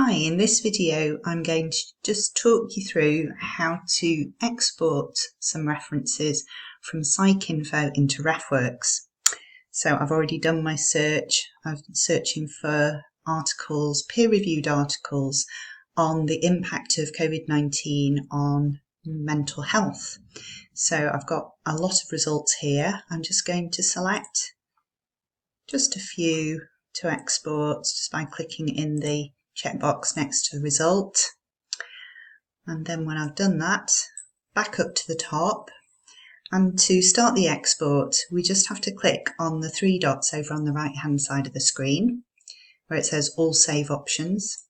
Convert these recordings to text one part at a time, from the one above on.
Hi, in this video I'm going to just talk you through how to export some references from PsycINFO into Refworks. So I've already done my search. I've been searching for articles, peer-reviewed articles on the impact of COVID-19 on mental health. So I've got a lot of results here. I'm just going to select just a few to export just by clicking in the checkbox next to the result, and then when I've done that, back up to the top, and to start the export we just have to click on the three dots over on the right hand side of the screen where it says all save options,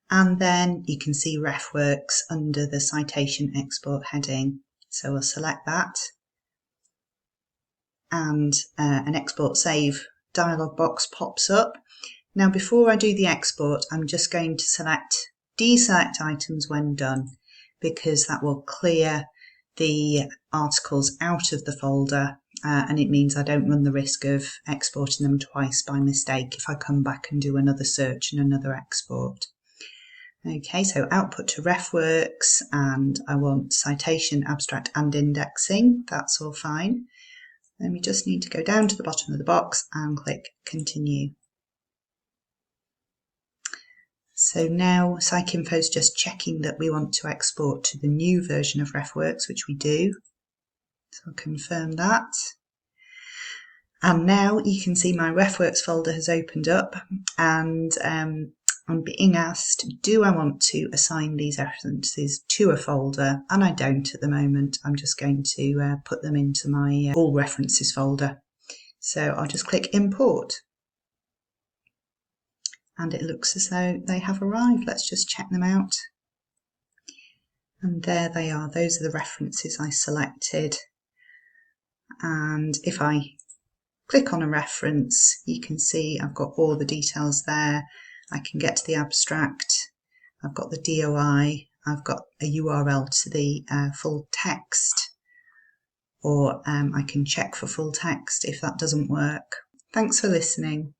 and then you can see Refworks under the citation export heading. So we'll select that, and an export save dialog box pops up. Now before I do the export, I'm just going to deselect items when done, because that will clear the articles out of the folder and it means I don't run the risk of exporting them twice by mistake if I come back and do another search and another export. Okay, so output to Refworks, and I want citation, abstract and indexing. That's all fine. Then we just need to go down to the bottom of the box and click continue. So now PsycINFO is just checking that we want to export to the new version of Refworks, which we do. So I'll confirm that. And now you can see my Refworks folder has opened up, and I'm being asked, do I want to assign these references to a folder? And I don't at the moment. I'm just going to put them into my all references folder. So I'll just click import. And it looks as though they have arrived. Let's just check them out. And there they are. Those are the references I selected. And if I click on a reference, you can see I've got all the details there. I can get to the abstract. I've got the DOI. I've got a URL to the full text, or I can check for full text if that doesn't work. Thanks for listening.